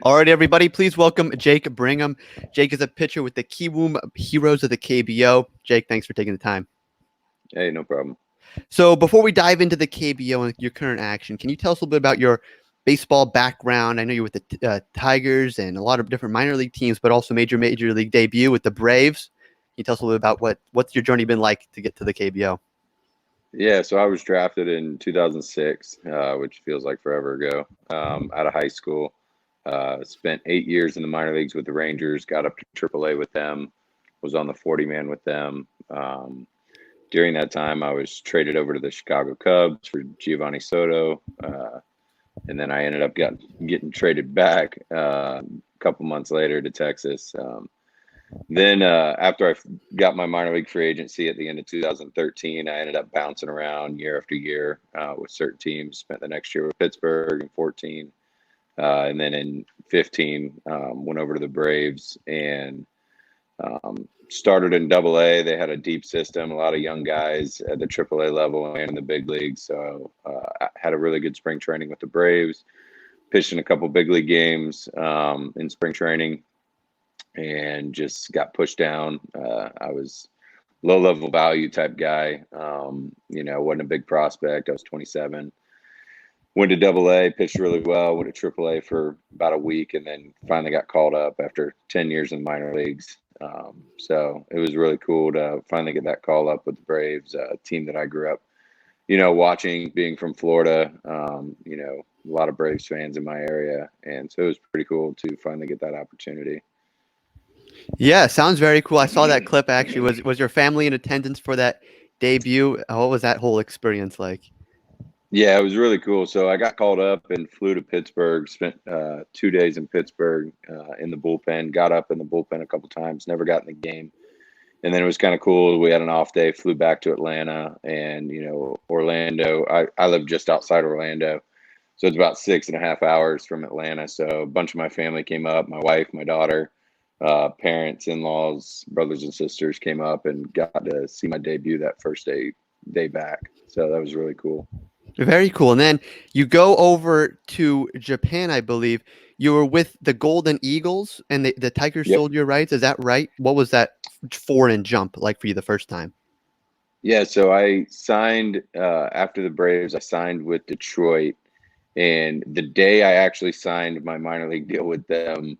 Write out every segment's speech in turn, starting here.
All right, everybody, please welcome Jake Brigham. Jake is a pitcher with the Kiwoom Heroes of the KBO. Jake, thanks for taking the time. Hey, no problem. So, before we dive into the KBO and your current action, can you tell us a little bit about your baseball background? I know you're with the Tigers and a lot of different minor league teams, but also major league debut with the Braves. Can you tell us a little bit about what's your journey been like to get to the KBO? Yeah, so I was drafted in 2006, which feels like forever ago, out of high school. Spent 8 years in the minor leagues with the Rangers, got up to AAA with them, was on the 40 man with them. During that time, I was traded over to the Chicago Cubs for Giovanni Soto. And then I ended up getting traded back a couple months later to Texas. Then after I got my minor league free agency at the end of 2013, I ended up bouncing around year after year with certain teams. Spent the next year with Pittsburgh in 14. And then in 15, went over to the Braves and started in AA. They had a deep system, a lot of young guys at the AAA level and in the big leagues. So I had a really good spring training with the Braves, pitched in a couple big league games in spring training, and just got pushed down. I was low level value type guy. Wasn't a big prospect. I was 27. Went to AA, pitched really well. Went to AAA for about a week, and then finally got called up after 10 years in minor leagues. So it was really cool to finally get that call up with the Braves, a team that I grew up, watching, being from Florida. A lot of Braves fans in my area, and so it was pretty cool to finally get that opportunity. Yeah, sounds very cool. I saw that clip actually. Was your family in attendance for that debut? What was that whole experience like? Yeah, it was really cool. So I got called up and flew to Pittsburgh, spent 2 days in Pittsburgh in the bullpen, got up in the bullpen a couple times, never got in the game. And then it was kind of cool. We had an off day, flew back to Atlanta and, Orlando. I live just outside Orlando. So it's about 6.5 hours from Atlanta. So a bunch of my family came up, my wife, my daughter, parents, in-laws, brothers and sisters came up and got to see my debut that first day back. So that was really cool. Very cool. And then you go over to Japan, I believe. You were with the Golden Eagles, and the Tigers Yep. sold your rights. Is that right? What was that foreign jump like for you the first time? Yeah, so I signed after the Braves. I signed with Detroit, and the day I actually signed my minor league deal with them,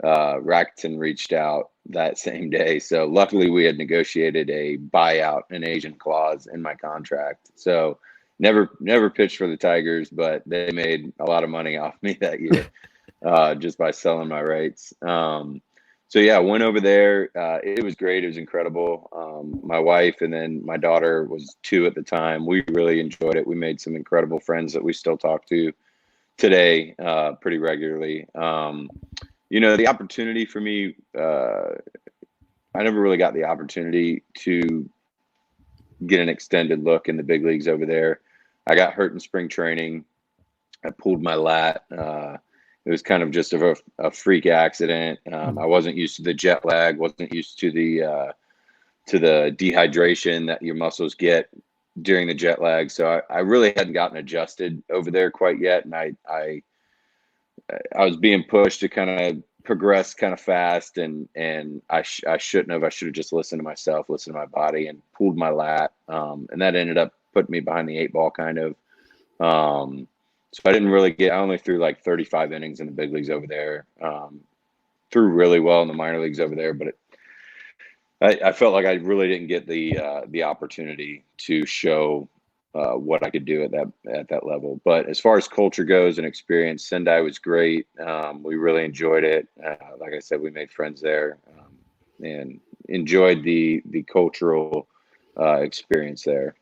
Rakuten reached out that same day. So luckily, we had negotiated a buyout, an agent clause in my contract. So never pitched for the Tigers, but they made a lot of money off me that year just by selling my rights. So yeah, I went over there. It was great. It was incredible. My wife and then my daughter was 2 at the time. We really enjoyed it. We made some incredible friends that we still talk to today pretty regularly. The opportunity for me, I never really got the opportunity to get an extended look in the big leagues over there. I got hurt in spring training. I pulled my lat. It was kind of just a freak accident. I wasn't used to the jet lag, wasn't used to the dehydration that your muscles get during the jet lag. So I really hadn't gotten adjusted over there quite yet. And I was being pushed to kind of progress kind of fast, and I shouldn't have. I should have just listened to myself, listened to my body, and pulled my lat. And that ended up putting me behind the 8 ball kind of. So I didn't really I only threw like 35 innings in the big leagues over there. Threw really well in the minor leagues over there, but I felt like I really didn't get the opportunity to show what I could do at that level. But as far as culture goes and experience, Sendai was great. We really enjoyed it. Like I said, we made friends there and enjoyed the cultural experience there.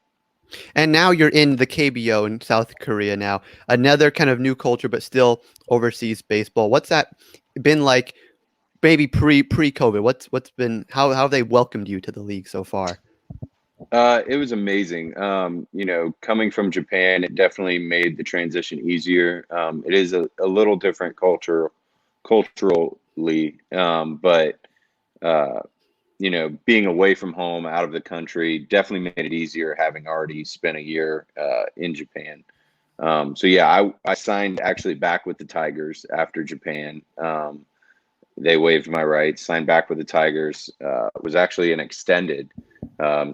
And now you're in the KBO in South Korea now. Another kind of new culture, but still overseas baseball. What's that been like? Maybe pre-COVID. What's been how have they welcomed you to the league so far? It was amazing. Coming from Japan, it definitely made the transition easier. It is a little different culturally, but being away from home, out of the country, definitely made it easier having already spent a year in Japan. So yeah, I signed actually back with the Tigers after Japan. They waived my rights, signed back with the Tigers. Was actually an extended,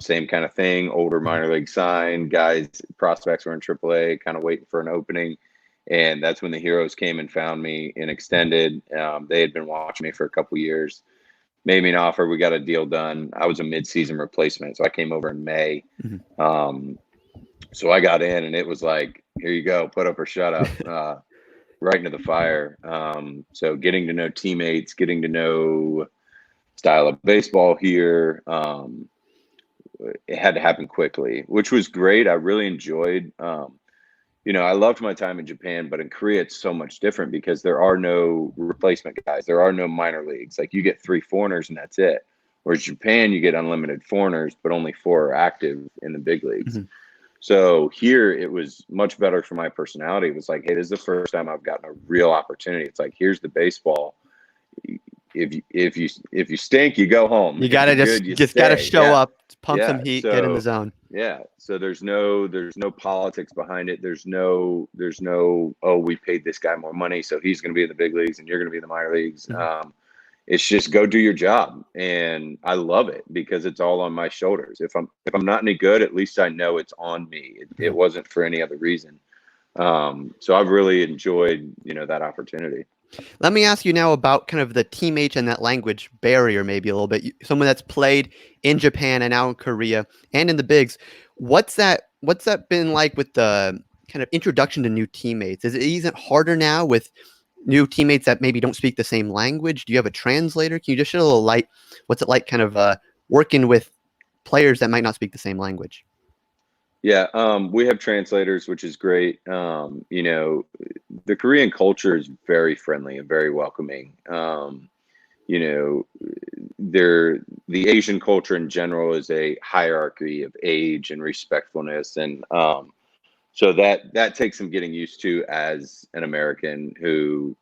same kind of thing, older minor league sign. Guys, prospects were in AAA, kind of waiting for an opening. And that's when the Heroes came and found me in extended. They had been watching me for a couple years, made me an offer. We got a deal done. I was a midseason replacement, so I came over in May. So I got in, and it was like, here you go, put up or shut up, right into the fire. So getting to know teammates, getting to know style of baseball here, it had to happen quickly, which was great. I really enjoyed. I loved my time in Japan, but in Korea it's so much different because there are no replacement guys. There are no minor leagues. Like you get 3 foreigners and that's it. Whereas Japan, you get unlimited foreigners, but only 4 are active in the big leagues. So here it was much better for my personality. It was like, hey, this is the first time I've gotten a real opportunity. It's like, here's the baseball. If you stink, you go home. You gotta just gotta show up, pump some heat, get in the zone. Yeah. So there's no politics behind it. There's no oh, we paid this guy more money, so he's going to be in the big leagues and you're going to be in the minor leagues. It's just go do your job, and I love it because it's all on my shoulders. If I'm not any good, at least I know it's on me. It wasn't for any other reason. So I've really enjoyed that opportunity. Let me ask you now about kind of the teammates and that language barrier, maybe a little bit. Someone that's played in Japan and now in Korea and in the bigs. What's that been like with the kind of introduction to new teammates? Is it harder now with new teammates that maybe don't speak the same language? Do you have a translator? Can you just shed a little light? What's it like kind of working with players that might not speak the same language? Yeah, we have translators, which is great. The Korean culture is very friendly and very welcoming. The Asian culture in general is a hierarchy of age and respectfulness, and so that takes some getting used to as an American who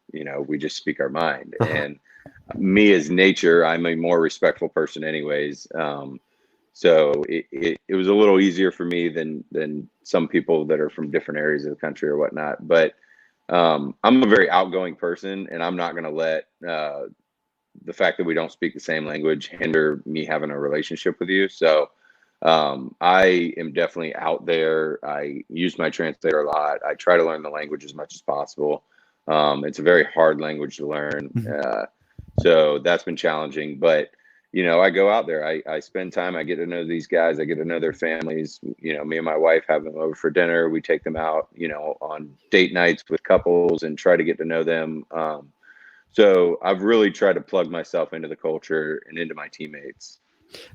we just speak our mind. And me as nature, I'm a more respectful person, anyways. So it was a little easier for me than some people that are from different areas of the country or whatnot. But I'm a very outgoing person, and I'm not going to let the fact that we don't speak the same language hinder me having a relationship with you. So I am definitely out there. I use my translator a lot. I try to learn the language as much as possible. It's a very hard language to learn. So that's been challenging, but I go out there, I spend time, I get to know these guys, I get to know their families. Me and my wife have them over for dinner. We take them out, on date nights with couples and try to get to know them. So I've really tried to plug myself into the culture and into my teammates.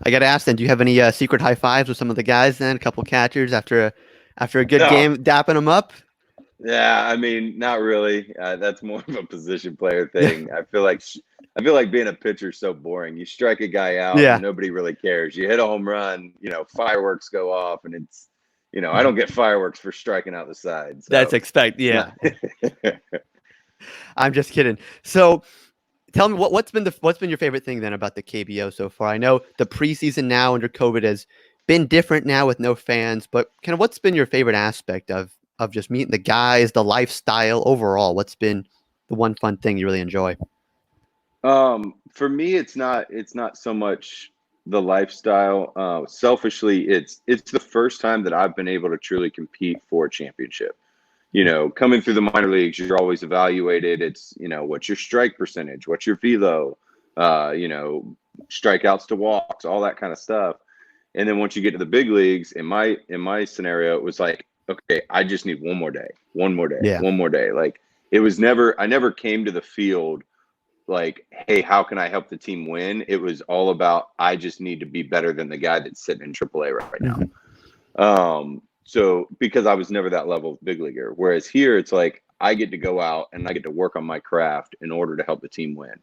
I got to ask then, do you have any secret high fives with some of the guys then? A couple catchers after a good game, dapping them up? Yeah, I mean, not really. That's more of a position player thing. I feel like being a pitcher is so boring. You strike a guy out, and nobody really cares. You hit a home run, fireworks go off, and it's, I don't get fireworks for striking out the side. So. That's yeah. I'm just kidding. So, tell me what's been your favorite thing then about the KBO so far? I know the preseason now under COVID has been different now with no fans, but kind of what's been your favorite aspect of just meeting the guys, the lifestyle overall? What's been the one fun thing you really enjoy? For me, it's not so much the lifestyle. Selfishly, it's the first time that I've been able to truly compete for a championship. Coming through the minor leagues, you're always evaluated. It's, what's your strike percentage? What's your velo? Strikeouts to walks, all that kind of stuff. And then once you get to the big leagues, in my scenario, it was like, okay, I just need one more day. One more day. Like it was I never came to the field like, hey, how can I help the team win? It was all about, I just need to be better than the guy that's sitting in AAA right now. So because I was never that level of big leaguer, whereas here it's like I get to go out and I get to work on my craft in order to help the team win,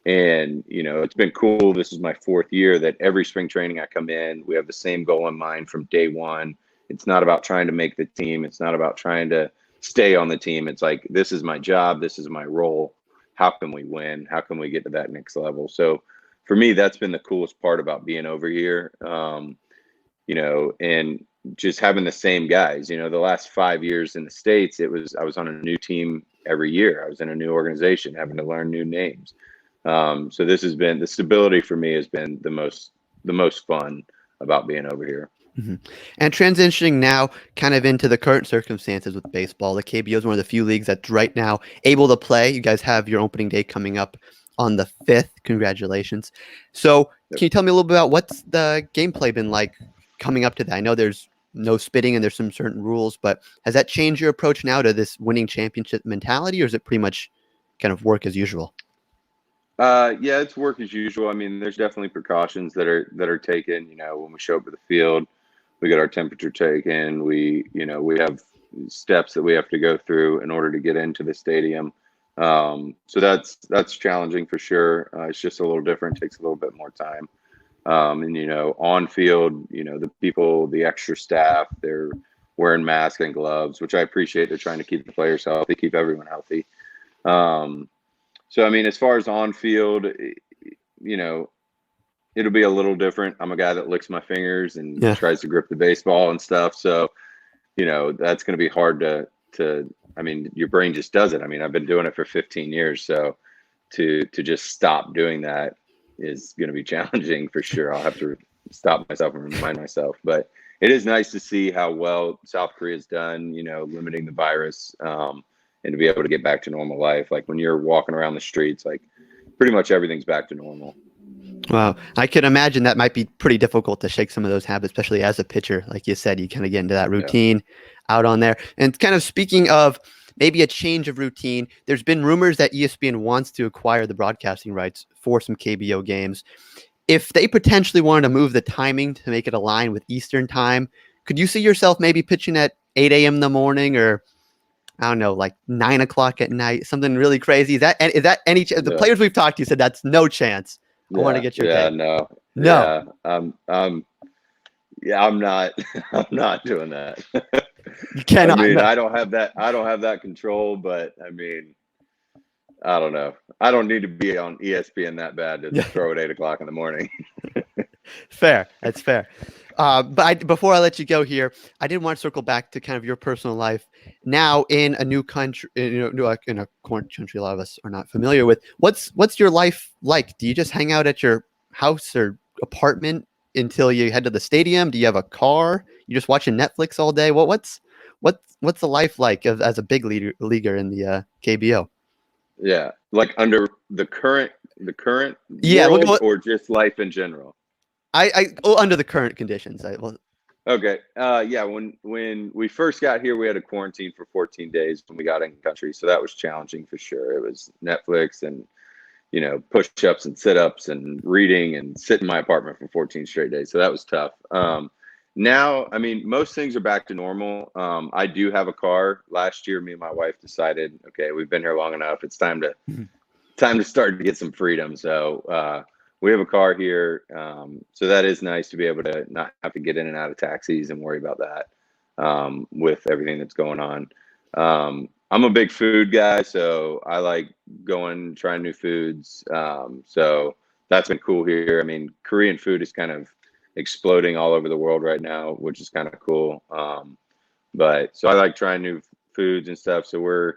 and it's been cool. This is my 4th year that every spring training I come in, we have the same goal in mind from day one. It's not about trying to make the team. It's not about trying to stay on the team. It's like, this is my job. This is my role. How can we win? How can we get to that next level? So for me, that's been the coolest part about being over here. And just having the same guys. The last 5 years in the States, I was on a new team every year. I was in a new organization, having to learn new names. So this has been the stability for me has been the most fun about being over here. Mm-hmm. And transitioning now kind of into the current circumstances with baseball, the KBO is one of the few leagues that's right now able to play. You guys have your opening day coming up on the 5th. Congratulations. So Yep. can you tell me a little bit about what's the gameplay been like coming up to that? I know there's no spitting and there's some certain rules, but has that changed your approach now to this winning championship mentality, or is it pretty much kind of work as usual? Yeah, it's work as usual. I mean, there's definitely precautions that are taken. When we show up at the field, we get our temperature taken. We have steps that we have to go through in order to get into the stadium. So that's challenging for sure. It's just a little different. Takes a little bit more time. And on field, the people, the extra staff, they're wearing masks and gloves, which I appreciate. They're trying to keep the players healthy, keep everyone healthy. So, I mean, as far as on field, it'll be a little different. I'm a guy that licks my fingers and Yeah. tries to grip the baseball and stuff. So, that's going to be hard I mean, your brain just does it. I mean, I've been doing it for 15 years. So to just stop doing that is going to be challenging for sure. I'll have to stop myself and remind myself. But it is nice to see how well South Korea's done, limiting the virus. And to be able to get back to normal life. Like when you're walking around the streets, like pretty much everything's back to normal. Wow. I could imagine that might be pretty difficult to shake some of those habits, especially as a pitcher. Like you said, you kind of get into that routine out on there. And kind of speaking of maybe a change of routine, there's been rumors that ESPN wants to acquire the broadcasting rights for some KBO games. If they potentially wanted to move the timing to make it align with Eastern time, could you see yourself maybe pitching at 8 a.m. in the morning, or I don't know, like 9 o'clock at night, something really crazy? Is that any the players we've talked to said that's no chance? I want to get your take. No. No, Yeah. Yeah, I'm not I'm not doing that. you I cannot. mean, No. I don't have that control, but I mean, I don't know. I don't need to be on ESPN that bad to Yeah, throw at 8 o'clock in the morning. fair. That's fair. Before I let you go here, I did want to circle back to kind of your personal life now in a new country, in a country a lot of us are not familiar with. What's your life like? Do you just hang out at your house or apartment until you head to the stadium? Do you have a car? You just watching Netflix all day? What's the life like as a big leaguer in the KBO? Yeah, like under the current Yeah, we'll world go. or just life in general. Under the current conditions. Okay. Yeah. When we first got here, we had a quarantine for 14 days when we got in country, so that was challenging for sure. It was Netflix and push-ups and sit-ups and reading and sit in my apartment for 14 straight days. So that was tough. Now, I mean, most things are back to normal. I do have a car. Last year, me and my wife decided, okay, we've been here long enough. It's time to start to get some freedom. So we have a car here. So that is nice to be able to not have to get in and out of taxis and worry about that with everything that's going on. I'm a big food guy, so I like going, trying new foods. So that's been cool here. I mean, Korean food is kind of exploding all over the world right now, which is kind of cool. But so I like trying new foods and stuff. So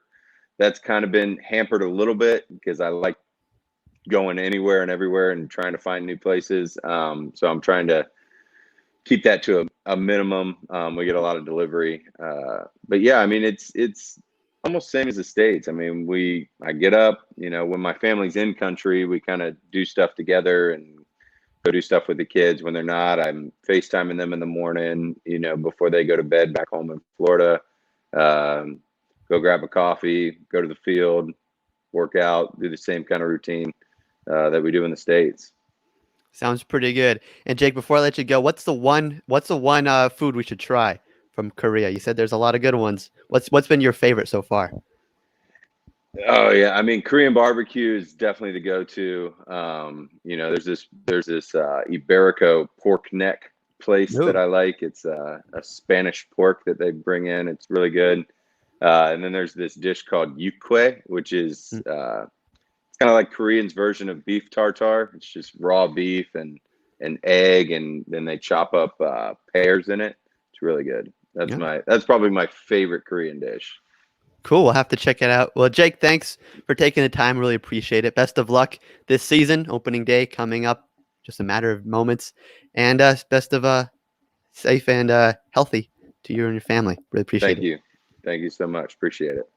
that's kind of been hampered a little bit because I like going anywhere and everywhere and trying to find new places. So I'm trying to keep that to a minimum. We get a lot of delivery, but yeah, I mean, it's almost same as the States. I mean, I get up, when my family's in country, we kind of do stuff together and go do stuff with the kids. When they're not, I'm FaceTiming them in the morning, before they go to bed back home in Florida. Go grab a coffee, go to the field, work out, do the same kind of routine that we do in the States. Sounds pretty good. And Jake, before I let you go, what's the one food we should try from Korea? You said there's a lot of good ones. What's been your favorite so far? Oh yeah, I mean Korean barbecue is definitely the go-to. There's this Iberico pork neck place that Ooh. I like. It's a Spanish pork that they bring in. It's really good. And then there's this dish called yukwae, which is Mm. it's kind of like Korean's version of beef tartare. It's just raw beef and an egg, and then they chop up pears in it. It's It's really good. Yeah. That's probably my favorite Korean dish. Cool. We'll have to check it out. Well, Jake, thanks for taking the time. Really appreciate it. Best of luck this season. Opening day coming up, just a matter of moments. And best of safe and healthy to you and your family. Really appreciate Thank it. you. Thank you so much. Appreciate it.